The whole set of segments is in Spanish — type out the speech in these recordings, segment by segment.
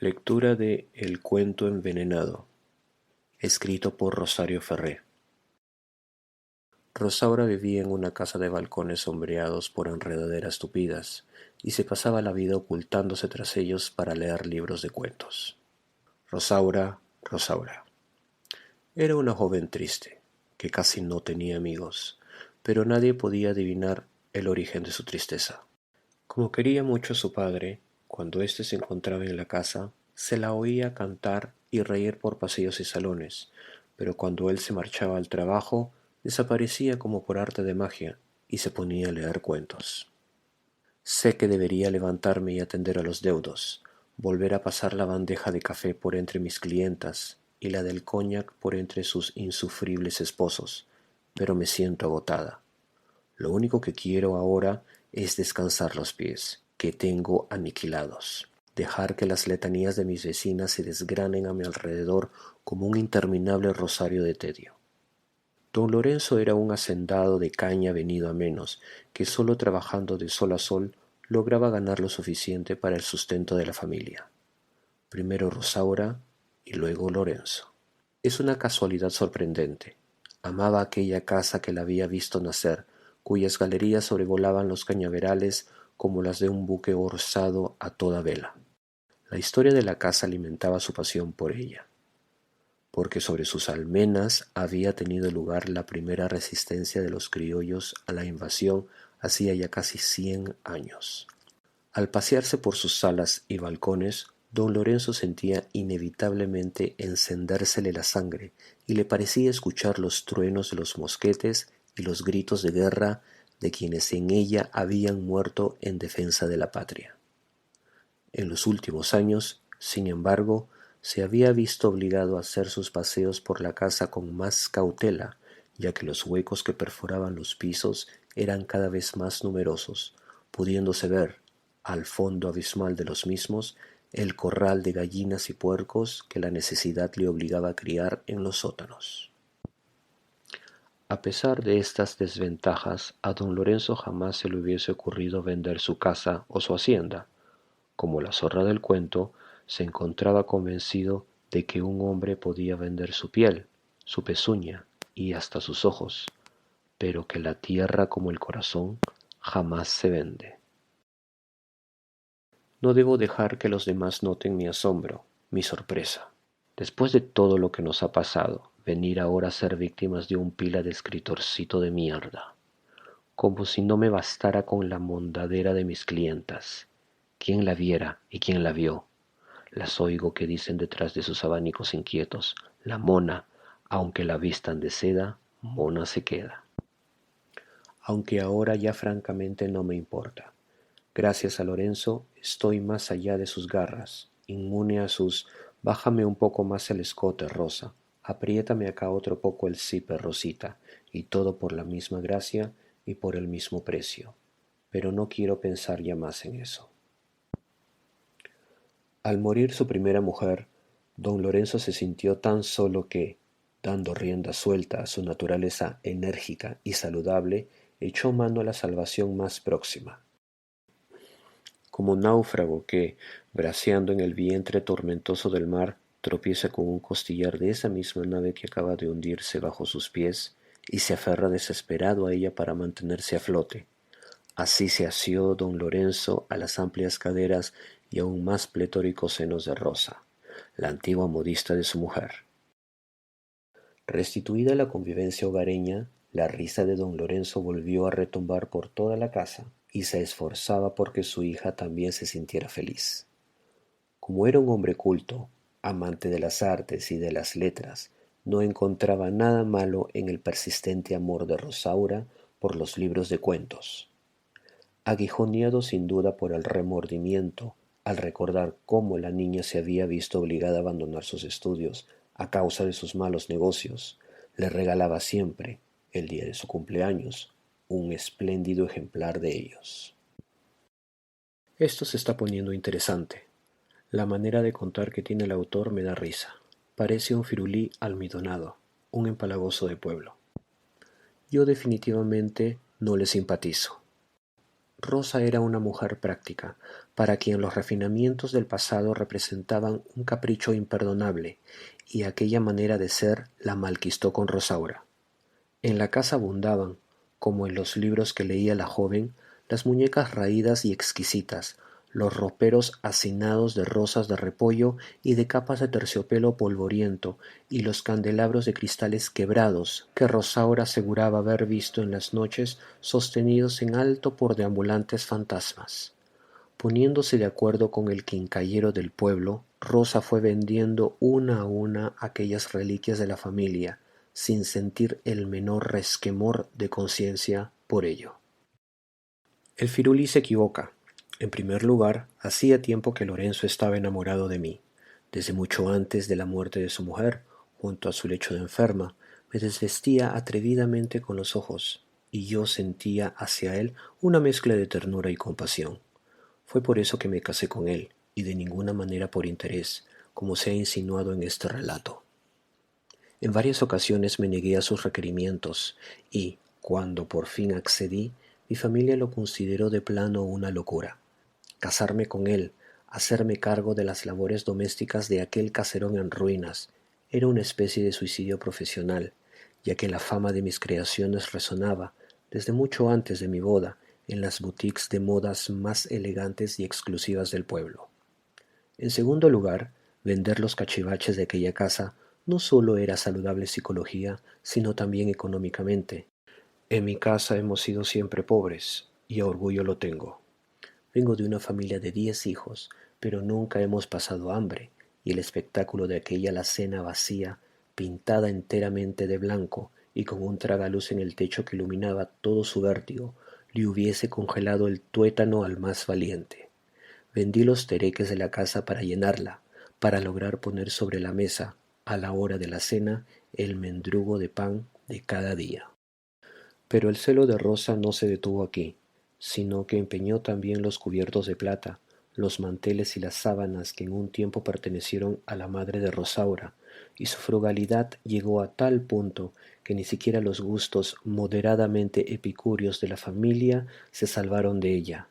Lectura de El cuento envenenado, escrito por Rosario Ferré. Rosaura vivía en una casa de balcones sombreados por enredaderas tupidas, y se pasaba la vida ocultándose tras ellos para leer libros de cuentos. Rosaura, Rosaura. Era una joven triste, que casi no tenía amigos, pero nadie podía adivinar el origen de su tristeza. Como quería mucho a su padre, cuando éste se encontraba en la casa, se la oía cantar y reír por pasillos y salones, pero cuando él se marchaba al trabajo, desaparecía como por arte de magia y se ponía a leer cuentos. Sé que debería levantarme y atender a los deudos, volver a pasar la bandeja de café por entre mis clientas y la del cognac por entre sus insufribles esposos, pero me siento agotada. Lo único que quiero ahora es descansar los pies, que tengo aniquilados, dejar que las letanías de mis vecinas se desgranen a mi alrededor como un interminable rosario de tedio. Don Lorenzo era un hacendado de caña venido a menos, que solo trabajando de sol a sol lograba ganar lo suficiente para el sustento de la familia. Primero Rosaura y luego Lorenzo. Es una casualidad sorprendente. Amaba aquella casa que la había visto nacer, cuyas galerías sobrevolaban los cañaverales como las de un buque orzado a toda vela. La historia de la casa alimentaba su pasión por ella, porque sobre sus almenas había tenido lugar la primera resistencia de los criollos a la invasión hacía ya casi 100 años. Al pasearse por sus salas y balcones, don Lorenzo sentía inevitablemente encendérsele la sangre y le parecía escuchar los truenos de los mosquetes y los gritos de guerra de quienes en ella habían muerto en defensa de la patria. En los últimos años, sin embargo, se había visto obligado a hacer sus paseos por la casa con más cautela, ya que los huecos que perforaban los pisos eran cada vez más numerosos, pudiéndose ver, al fondo abismal de los mismos, el corral de gallinas y puercos que la necesidad le obligaba a criar en los sótanos. A pesar de estas desventajas, a don Lorenzo jamás se le hubiese ocurrido vender su casa o su hacienda. Como la zorra del cuento, se encontraba convencido de que un hombre podía vender su piel, su pezuña y hasta sus ojos, pero que la tierra como el corazón jamás se vende. No debo dejar que los demás noten mi asombro, mi sorpresa. Después de todo lo que nos ha pasado, venir ahora a ser víctimas de un pila de escritorcito de mierda, como si no me bastara con la mondadera de mis clientas. ¿Quién la viera y quién la vio? Las oigo que dicen detrás de sus abanicos inquietos: la mona, aunque la vistan de seda, mona se queda. Aunque ahora ya francamente no me importa. Gracias a Lorenzo estoy más allá de sus garras, inmune a sus bájame un poco más el escote, Rosa, apriétame acá otro poco el zipper, Rosita, y todo por la misma gracia y por el mismo precio. Pero no quiero pensar ya más en eso. Al morir su primera mujer, don Lorenzo se sintió tan solo que, dando rienda suelta a su naturaleza enérgica y saludable, echó mano a la salvación más próxima. Como náufrago que, braceando en el vientre tormentoso del mar, tropieza con un costillar de esa misma nave que acaba de hundirse bajo sus pies y se aferra desesperado a ella para mantenerse a flote. Así se asió don Lorenzo a las amplias caderas y aún más pletóricos senos de Rosa, la antigua modista de su mujer. Restituida la convivencia hogareña, la risa de don Lorenzo volvió a retumbar por toda la casa y se esforzaba porque su hija también se sintiera feliz. Como era un hombre culto, amante de las artes y de las letras, no encontraba nada malo en el persistente amor de Rosaura por los libros de cuentos. Aguijoneado sin duda por el remordimiento al recordar cómo la niña se había visto obligada a abandonar sus estudios a causa de sus malos negocios, le regalaba siempre, el día de su cumpleaños, un espléndido ejemplar de ellos. Esto se está poniendo interesante. La manera de contar que tiene el autor me da risa. Parece un firulí almidonado, un empalagoso de pueblo. Yo definitivamente no le simpatizo. Rosa era una mujer práctica, para quien los refinamientos del pasado representaban un capricho imperdonable, y aquella manera de ser la malquistó con Rosaura. En la casa abundaban, como en los libros que leía la joven, las muñecas raídas y exquisitas, los roperos hacinados de rosas de repollo y de capas de terciopelo polvoriento, y los candelabros de cristales quebrados que Rosaura aseguraba haber visto en las noches sostenidos en alto por deambulantes fantasmas. Poniéndose de acuerdo con el quincallero del pueblo, Rosa fue vendiendo una a una aquellas reliquias de la familia, sin sentir el menor resquemor de conciencia por ello. El firulí se equivoca. En primer lugar, hacía tiempo que Lorenzo estaba enamorado de mí. Desde mucho antes de la muerte de su mujer, junto a su lecho de enferma, me desvestía atrevidamente con los ojos, y yo sentía hacia él una mezcla de ternura y compasión. Fue por eso que me casé con él, y de ninguna manera por interés, como se ha insinuado en este relato. En varias ocasiones me negué a sus requerimientos, y, cuando por fin accedí, mi familia lo consideró de plano una locura. Casarme con él, hacerme cargo de las labores domésticas de aquel caserón en ruinas, era una especie de suicidio profesional, ya que la fama de mis creaciones resonaba, desde mucho antes de mi boda, en las boutiques de modas más elegantes y exclusivas del pueblo. En segundo lugar, vender los cachivaches de aquella casa no solo era saludable psicología, sino también económicamente. En mi casa hemos sido siempre pobres, y a orgullo lo tengo. Vengo de una familia de 10 hijos, pero nunca hemos pasado hambre, y el espectáculo de aquella alacena vacía, pintada enteramente de blanco y con un tragaluz en el techo que iluminaba todo su vértigo, le hubiese congelado el tuétano al más valiente. Vendí los tereques de la casa para llenarla, para lograr poner sobre la mesa, a la hora de la cena, el mendrugo de pan de cada día. Pero el celo de Rosa no se detuvo aquí, sino que empeñó también los cubiertos de plata, los manteles y las sábanas que en un tiempo pertenecieron a la madre de Rosaura, y su frugalidad llegó a tal punto que ni siquiera los gustos moderadamente epicúreos de la familia se salvaron de ella.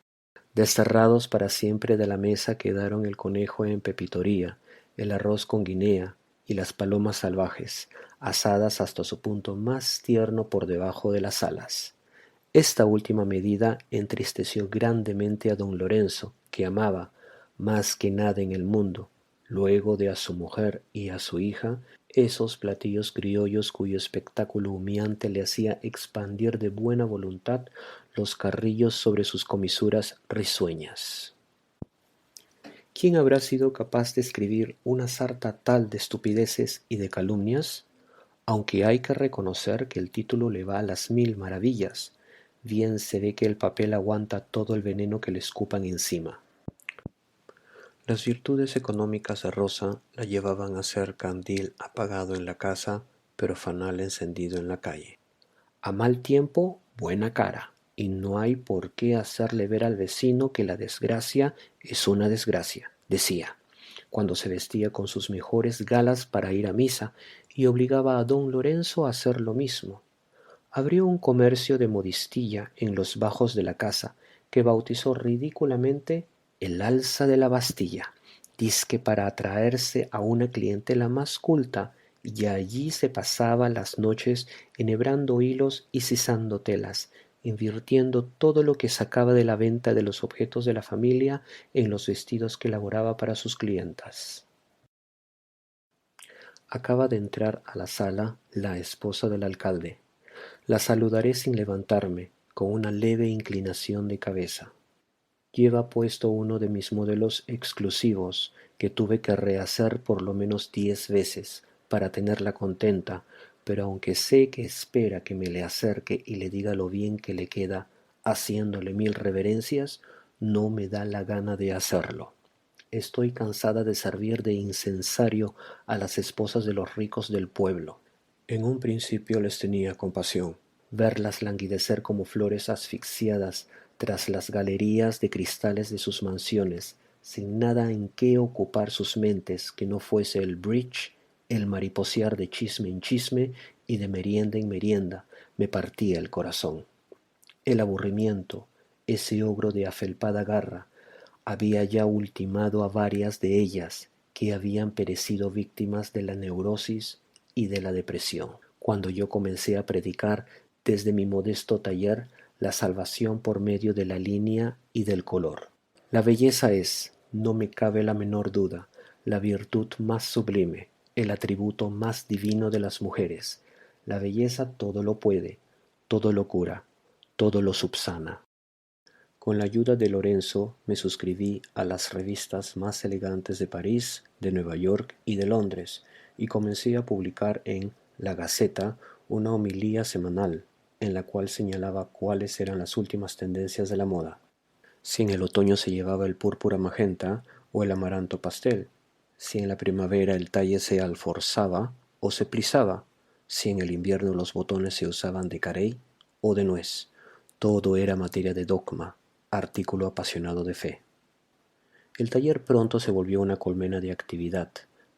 Desterrados para siempre de la mesa quedaron el conejo en pepitoría, el arroz con guinea y las palomas salvajes, asadas hasta su punto más tierno por debajo de las alas. Esta última medida entristeció grandemente a don Lorenzo, que amaba, más que nada en el mundo, luego de a su mujer y a su hija, esos platillos criollos cuyo espectáculo humeante le hacía expandir de buena voluntad los carrillos sobre sus comisuras risueñas. ¿Quién habrá sido capaz de escribir una sarta tal de estupideces y de calumnias? Aunque hay que reconocer que el título le va a las mil maravillas, bien se ve que el papel aguanta todo el veneno que le escupan encima. Las virtudes económicas de Rosa la llevaban a ser candil apagado en la casa, pero fanal encendido en la calle. A mal tiempo, buena cara, y no hay por qué hacerle ver al vecino que la desgracia es una desgracia, decía, cuando se vestía con sus mejores galas para ir a misa y obligaba a don Lorenzo a hacer lo mismo. Abrió un comercio de modistilla en los bajos de la casa, que bautizó ridículamente el Alza de la Bastilla, dizque para atraerse a una clientela más culta, y allí se pasaba las noches enhebrando hilos y sisando telas, invirtiendo todo lo que sacaba de la venta de los objetos de la familia en los vestidos que elaboraba para sus clientas. Acaba de entrar a la sala la esposa del alcalde. La saludaré sin levantarme, con una leve inclinación de cabeza. Lleva puesto uno de mis modelos exclusivos que tuve que rehacer por lo menos 10 veces para tenerla contenta, pero aunque sé que espera que me le acerque y le diga lo bien que le queda, haciéndole mil reverencias, no me da la gana de hacerlo. Estoy cansada de servir de incensario a las esposas de los ricos del pueblo. En un principio les tenía compasión, verlas languidecer como flores asfixiadas tras las galerías de cristales de sus mansiones, sin nada en qué ocupar sus mentes que no fuese el bridge, el mariposear de chisme en chisme y de merienda en merienda, me partía el corazón. El aburrimiento, ese ogro de afelpada garra, había ya ultimado a varias de ellas que habían perecido víctimas de la neurosis y de la depresión. Cuando yo comencé a predicar desde mi modesto taller la salvación por medio de la línea y del color. La belleza es, no me cabe la menor duda, la virtud más sublime, el atributo más divino de las mujeres. La belleza todo lo puede, todo lo cura, todo lo subsana. Con la ayuda de Lorenzo me suscribí a las revistas más elegantes de París, de Nueva York y de Londres, y comencé a publicar en La Gaceta una homilía semanal, en la cual señalaba cuáles eran las últimas tendencias de la moda. Si en el otoño se llevaba el púrpura magenta o el amaranto pastel, si en la primavera el talle se alforzaba o se plisaba, si en el invierno los botones se usaban de carey o de nuez, todo era materia de dogma, artículo apasionado de fe. El taller pronto se volvió una colmena de actividad,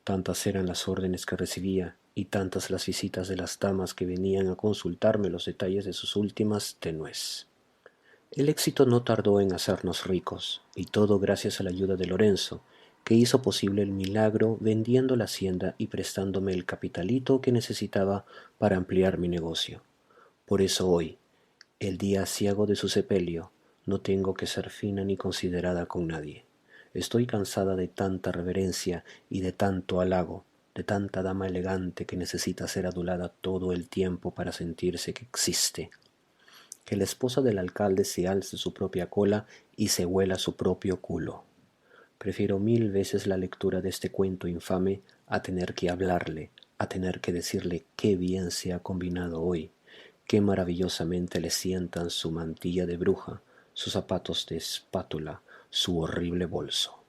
tantas eran las órdenes que recibía y tantas las visitas de las damas que venían a consultarme los detalles de sus últimas tenues. El éxito no tardó en hacernos ricos, y todo gracias a la ayuda de Lorenzo, que hizo posible el milagro vendiendo la hacienda y prestándome el capitalito que necesitaba para ampliar mi negocio. Por eso hoy, el día aciago de su sepelio, no tengo que ser fina ni considerada con nadie. Estoy cansada de tanta reverencia y de tanto halago, de tanta dama elegante que necesita ser adulada todo el tiempo para sentirse que existe. Que la esposa del alcalde se alce su propia cola y se huela su propio culo. Prefiero 1000 veces la lectura de este cuento infame a tener que hablarle, a tener que decirle qué bien se ha combinado hoy, qué maravillosamente le sientan su mantilla de bruja, sus zapatos de espátula, su horrible bolso.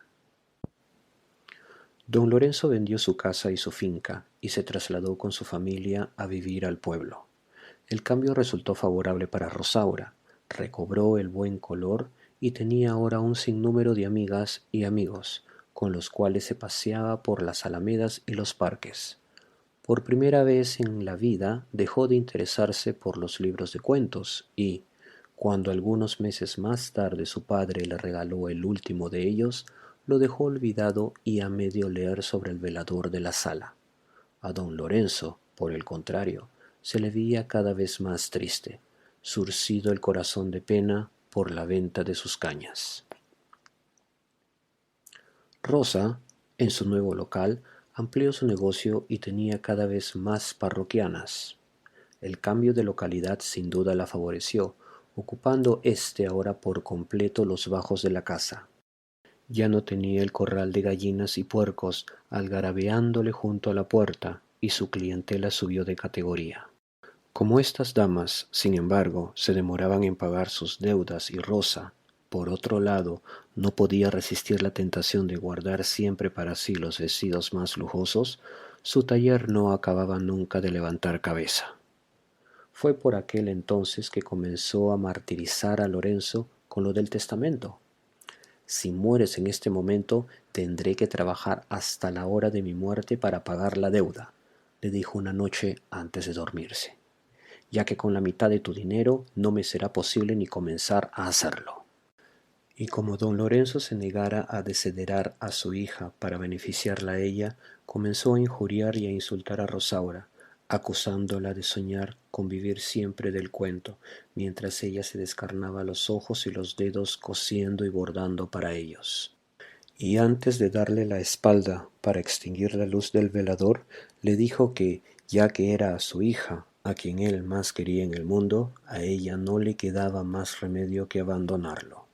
Don Lorenzo vendió su casa y su finca y se trasladó con su familia a vivir al pueblo. El cambio resultó favorable para Rosaura, recobró el buen color y tenía ahora un sinnúmero de amigas y amigos, con los cuales se paseaba por las alamedas y los parques. Por primera vez en la vida dejó de interesarse por los libros de cuentos y, cuando algunos meses más tarde su padre le regaló el último de ellos, lo dejó olvidado y a medio leer sobre el velador de la sala. A don Lorenzo, por el contrario, se le veía cada vez más triste, zurcido el corazón de pena por la venta de sus cañas. Rosa, en su nuevo local, amplió su negocio y tenía cada vez más parroquianas. El cambio de localidad sin duda la favoreció, ocupando éste ahora por completo los bajos de la casa. Ya no tenía el corral de gallinas y puercos algarabeándole junto a la puerta, y su clientela subió de categoría. Como estas damas, sin embargo, se demoraban en pagar sus deudas y Rosa, por otro lado, no podía resistir la tentación de guardar siempre para sí los vestidos más lujosos, su taller no acababa nunca de levantar cabeza. Fue por aquel entonces que comenzó a martirizar a Lorenzo con lo del testamento. Si mueres en este momento, tendré que trabajar hasta la hora de mi muerte para pagar la deuda, le dijo una noche antes de dormirse, ya que con la mitad de tu dinero no me será posible ni comenzar a hacerlo. Y como don Lorenzo se negara a desheredar a su hija para beneficiarla a ella, comenzó a injuriar y a insultar a Rosaura, acusándola de soñar con vivir siempre del cuento, mientras ella se descarnaba los ojos y los dedos cosiendo y bordando para ellos. Y antes de darle la espalda para extinguir la luz del velador, le dijo que, ya que era a su hija, a quien él más quería en el mundo, a ella no le quedaba más remedio que abandonarlo.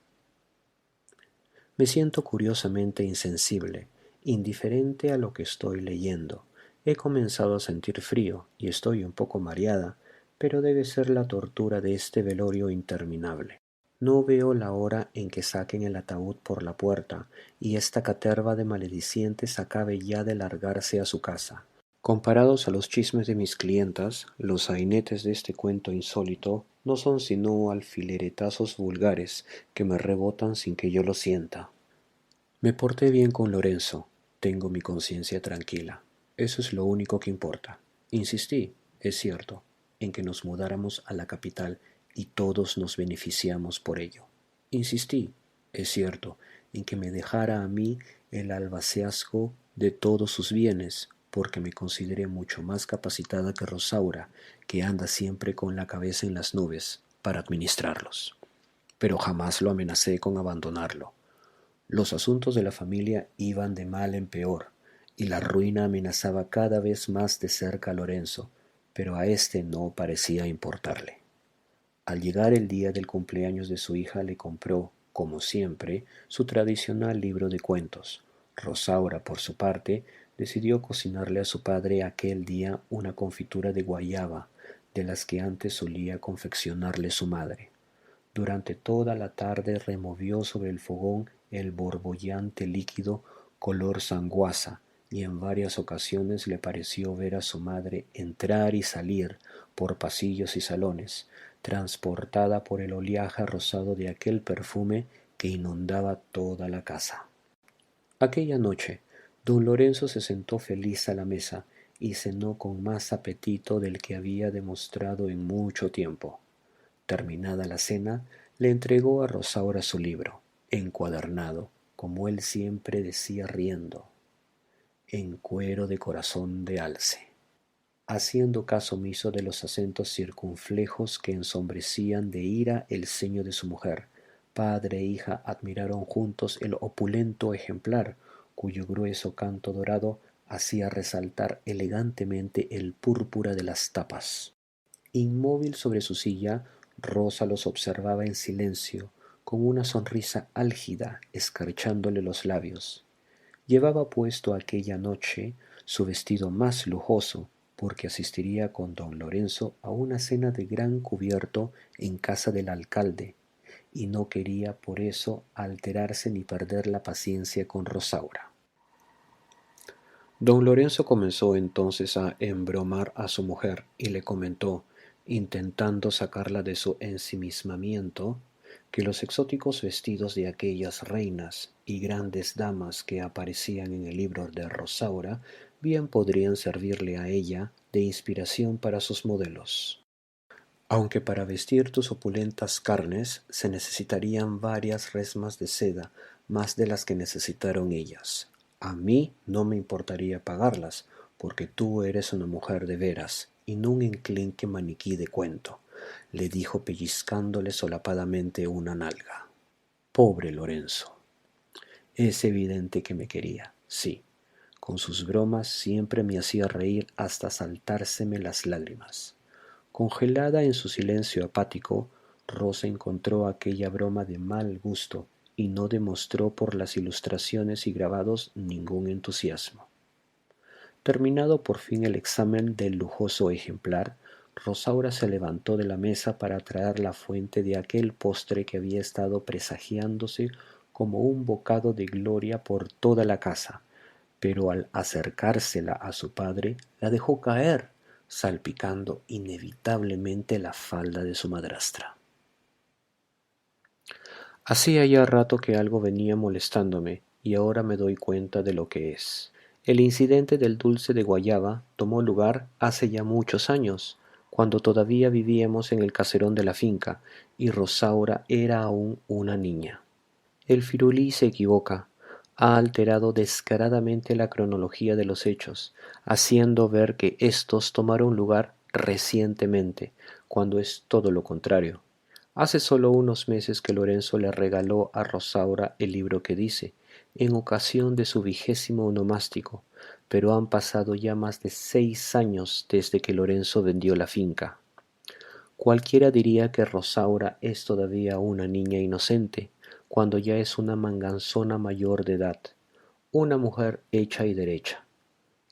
Me siento curiosamente insensible, indiferente a lo que estoy leyendo. He comenzado a sentir frío y estoy un poco mareada, pero debe ser la tortura de este velorio interminable. No veo la hora en que saquen el ataúd por la puerta y esta caterva de maledicientes acabe ya de largarse a su casa. Comparados a los chismes de mis clientas, los sainetes de este cuento insólito no son sino alfileretazos vulgares que me rebotan sin que yo lo sienta. Me porté bien con Lorenzo, tengo mi conciencia tranquila. Eso es lo único que importa. Insistí, es cierto, en que nos mudáramos a la capital y todos nos beneficiamos por ello. Insistí, es cierto, en que me dejara a mí el albaceazgo de todos sus bienes, porque me consideré mucho más capacitada que Rosaura, que anda siempre con la cabeza en las nubes, para administrarlos. Pero jamás lo amenacé con abandonarlo. Los asuntos de la familia iban de mal en peor, y la ruina amenazaba cada vez más de cerca a Lorenzo, pero a éste no parecía importarle. Al llegar el día del cumpleaños de su hija le compró, como siempre, su tradicional libro de cuentos. Rosaura, por su parte, decidió cocinarle a su padre aquel día una confitura de guayaba, de las que antes solía confeccionarle su madre. Durante toda la tarde removió sobre el fogón el borbollante líquido color sanguaza, y en varias ocasiones le pareció ver a su madre entrar y salir por pasillos y salones, transportada por el oleaje rosado de aquel perfume que inundaba toda la casa. Aquella noche, don Lorenzo se sentó feliz a la mesa y cenó con más apetito del que había demostrado en mucho tiempo. Terminada la cena, le entregó a Rosaura su libro, encuadernado, como él siempre decía riendo, en cuero de corazón de alce, haciendo caso omiso de los acentos circunflejos que ensombrecían de ira el ceño de su mujer. Padre e hija admiraron juntos el opulento ejemplar, cuyo grueso canto dorado hacía resaltar elegantemente el púrpura de las tapas. Inmóvil sobre su silla, Rosa los observaba en silencio, con una sonrisa álgida escarchándole los labios. Llevaba puesto aquella noche su vestido más lujoso, porque asistiría con don Lorenzo a una cena de gran cubierto en casa del alcalde, y no quería por eso alterarse ni perder la paciencia con Rosaura. Don Lorenzo comenzó entonces a embromar a su mujer y le comentó, intentando sacarla de su ensimismamiento, que los exóticos vestidos de aquellas reinas y grandes damas que aparecían en el libro de Rosaura bien podrían servirle a ella de inspiración para sus modelos. Aunque para vestir tus opulentas carnes se necesitarían varias resmas de seda, más de las que necesitaron ellas. A mí no me importaría pagarlas, porque tú eres una mujer de veras, y no un enclenque maniquí de cuento, le dijo pellizcándole solapadamente una nalga. Pobre Lorenzo. Es evidente que me quería, sí. Con sus bromas siempre me hacía reír hasta saltárseme las lágrimas. Congelada en su silencio apático, Rosa encontró aquella broma de mal gusto y no demostró por las ilustraciones y grabados ningún entusiasmo. Terminado por fin el examen del lujoso ejemplar, Rosaura se levantó de la mesa para traer la fuente de aquel postre que había estado presagiándose como un bocado de gloria por toda la casa, pero al acercársela a su padre la dejó caer, salpicando inevitablemente la falda de su madrastra. Hacía ya rato que algo venía molestándome y ahora me doy cuenta de lo que es. El incidente del dulce de guayaba tomó lugar hace ya muchos años, cuando todavía vivíamos en el caserón de la finca y Rosaura era aún una niña. El Firulí se equivoca, ha alterado descaradamente la cronología de los hechos, haciendo ver que éstos tomaron lugar recientemente, cuando es todo lo contrario. Hace solo unos meses que Lorenzo le regaló a Rosaura el libro que dice, en ocasión de su 20º onomástico, pero han pasado ya más de 6 años desde que Lorenzo vendió la finca. Cualquiera diría que Rosaura es todavía una niña inocente, cuando ya es una manganzona mayor de edad, una mujer hecha y derecha.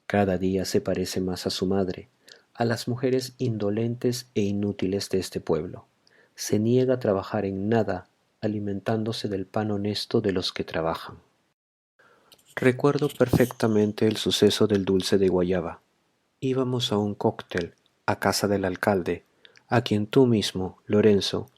Cada día se parece más a su madre, a las mujeres indolentes e inútiles de este pueblo. Se niega a trabajar en nada, alimentándose del pan honesto de los que trabajan. Recuerdo perfectamente el suceso del dulce de guayaba. Íbamos a un cóctel, a casa del alcalde, a quien tú mismo, Lorenzo,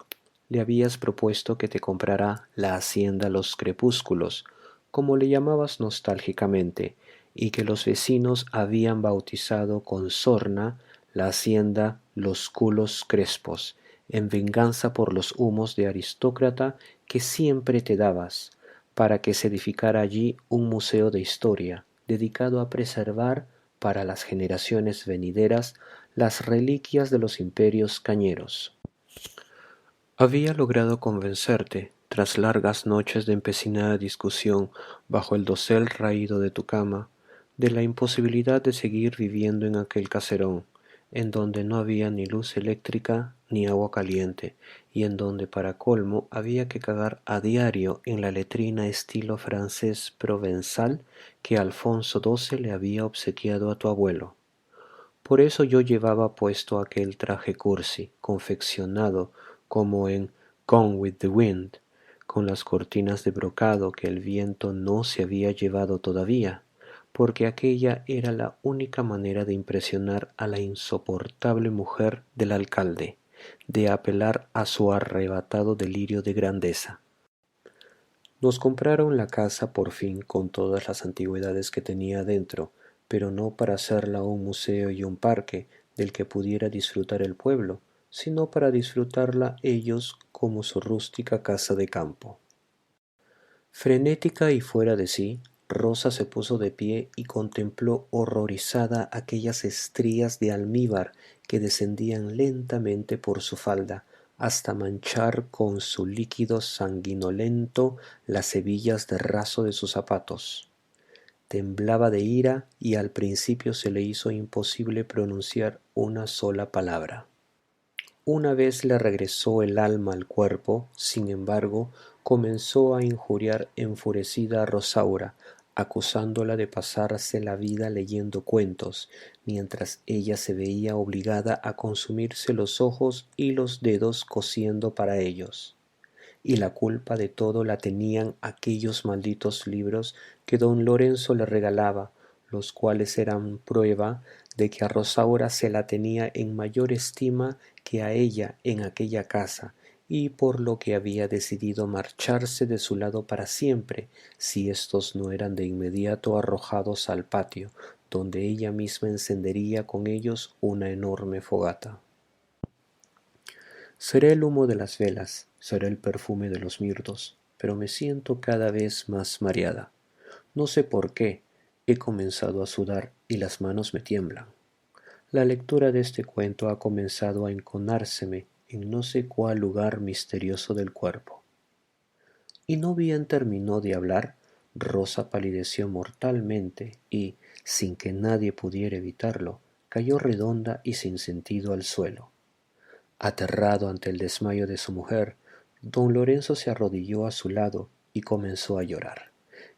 le habías propuesto que te comprara la hacienda Los Crepúsculos, como le llamabas nostálgicamente, y que los vecinos habían bautizado con sorna la hacienda Los Culos Crespos, en venganza por los humos de aristócrata que siempre te dabas, para que se edificara allí un museo de historia, dedicado a preservar para las generaciones venideras las reliquias de los imperios cañeros. Había logrado convencerte, tras largas noches de empecinada discusión bajo el dosel raído de tu cama, de la imposibilidad de seguir viviendo en aquel caserón, en donde no había ni luz eléctrica ni agua caliente, y en donde para colmo había que cagar a diario en la letrina estilo francés provenzal que Alfonso XII le había obsequiado a tu abuelo. Por eso yo llevaba puesto aquel traje cursi, confeccionado como en Gone with the Wind, con las cortinas de brocado que el viento no se había llevado todavía, porque aquella era la única manera de impresionar a la insoportable mujer del alcalde, de apelar a su arrebatado delirio de grandeza. Nos compraron la casa por fin con todas las antigüedades que tenía dentro, pero no para hacerla un museo y un parque del que pudiera disfrutar el pueblo, sino para disfrutarla ellos como su rústica casa de campo. Frenética y fuera de sí, Rosa se puso de pie y contempló horrorizada aquellas estrías de almíbar que descendían lentamente por su falda hasta manchar con su líquido sanguinolento las hebillas de raso de sus zapatos. Temblaba de ira y al principio se le hizo imposible pronunciar una sola palabra. Una vez le regresó el alma al cuerpo, sin embargo, comenzó a injuriar enfurecida a Rosaura, acusándola de pasarse la vida leyendo cuentos, mientras ella se veía obligada a consumirse los ojos y los dedos cosiendo para ellos. Y la culpa de todo la tenían aquellos malditos libros que don Lorenzo le regalaba, los cuales eran prueba de que a Rosaura se la tenía en mayor estima que a ella en aquella casa, y por lo que había decidido marcharse de su lado para siempre, si éstos no eran de inmediato arrojados al patio, donde ella misma encendería con ellos una enorme fogata. Será el humo de las velas, será el perfume de los mirtos, pero me siento cada vez más mareada. No sé por qué, he comenzado a sudar y las manos me tiemblan. La lectura de este cuento ha comenzado a enconárseme en no sé cuál lugar misterioso del cuerpo. Y no bien terminó de hablar, Rosa palideció mortalmente y, sin que nadie pudiera evitarlo, cayó redonda y sin sentido al suelo. Aterrado ante el desmayo de su mujer, don Lorenzo se arrodilló a su lado y comenzó a llorar,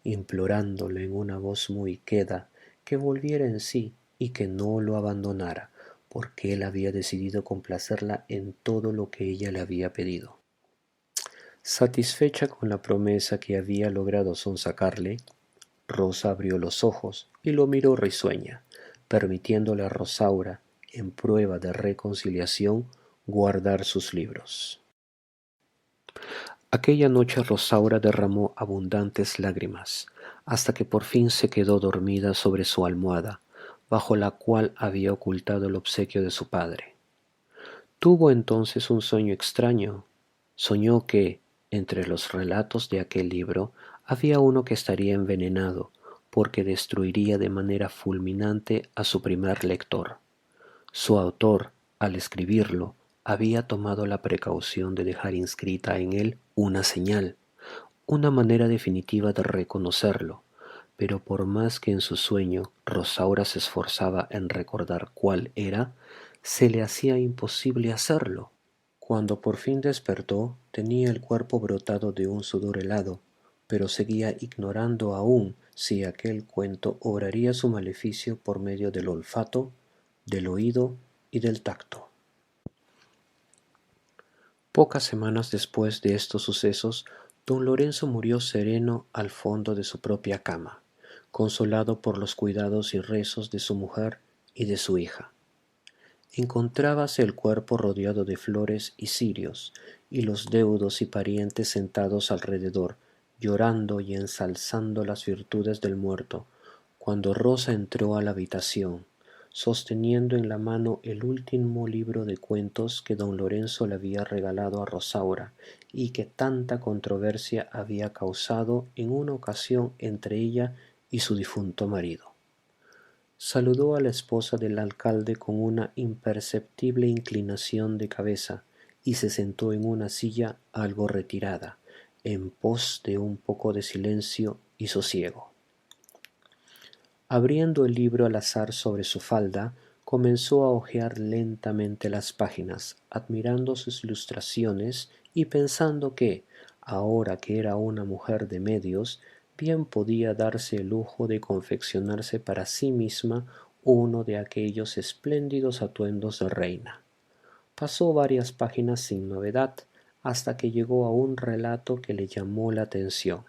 implorándole en una voz muy queda que volviera en sí y que no lo abandonara, porque él había decidido complacerla en todo lo que ella le había pedido. Satisfecha con la promesa que había logrado sonsacarle, Rosa abrió los ojos y lo miró risueña, permitiéndole a Rosaura, en prueba de reconciliación, guardar sus libros. Aquella noche Rosaura derramó abundantes lágrimas, hasta que por fin se quedó dormida sobre su almohada, bajo la cual había ocultado el obsequio de su padre. Tuvo entonces un sueño extraño. Soñó que, entre los relatos de aquel libro, había uno que estaría envenenado, porque destruiría de manera fulminante a su primer lector. Su autor, al escribirlo, había tomado la precaución de dejar inscrita en él una señal, una manera definitiva de reconocerlo, pero por más que en su sueño Rosaura se esforzaba en recordar cuál era, se le hacía imposible hacerlo. Cuando por fin despertó, tenía el cuerpo brotado de un sudor helado, pero seguía ignorando aún si aquel cuento obraría su maleficio por medio del olfato, del oído y del tacto. Pocas semanas después de estos sucesos, don Lorenzo murió sereno al fondo de su propia cama, consolado por los cuidados y rezos de su mujer y de su hija. Encontrábase el cuerpo rodeado de flores y cirios, y los deudos y parientes sentados alrededor, llorando y ensalzando las virtudes del muerto, cuando Rosa entró a la habitación. sosteniendo en la mano el último libro de cuentos que don Lorenzo le había regalado a Rosaura y que tanta controversia había causado en una ocasión entre ella y su difunto marido. Saludó a la esposa del alcalde con una imperceptible inclinación de cabeza y se sentó en una silla algo retirada, en pos de un poco de silencio y sosiego. Abriendo el libro al azar sobre su falda, comenzó a hojear lentamente las páginas, admirando sus ilustraciones y pensando que, ahora que era una mujer de medios, bien podía darse el lujo de confeccionarse para sí misma uno de aquellos espléndidos atuendos de reina. Pasó varias páginas sin novedad, hasta que llegó a un relato que le llamó la atención.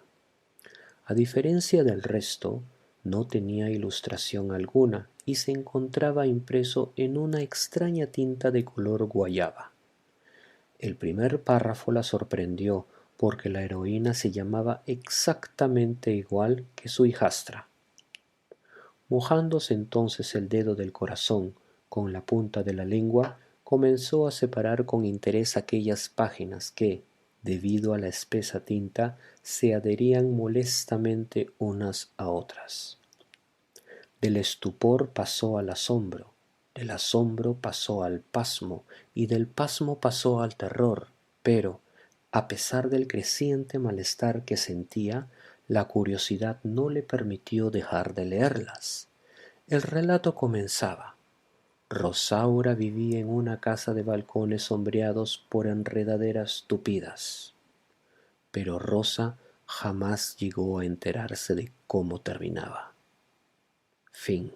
A diferencia del resto, no tenía ilustración alguna y se encontraba impreso en una extraña tinta de color guayaba. El primer párrafo la sorprendió porque la heroína se llamaba exactamente igual que su hijastra. Mojándose entonces el dedo del corazón con la punta de la lengua, comenzó a separar con interés aquellas páginas que, debido a la espesa tinta, se adherían molestamente unas a otras. Del estupor pasó al asombro, del asombro pasó al pasmo y del pasmo pasó al terror, pero, a pesar del creciente malestar que sentía, la curiosidad no le permitió dejar de leerlas. El relato comenzaba. Rosaura vivía en una casa de balcones sombreados por enredaderas tupidas. Pero Rosa jamás llegó a enterarse de cómo terminaba. Fin.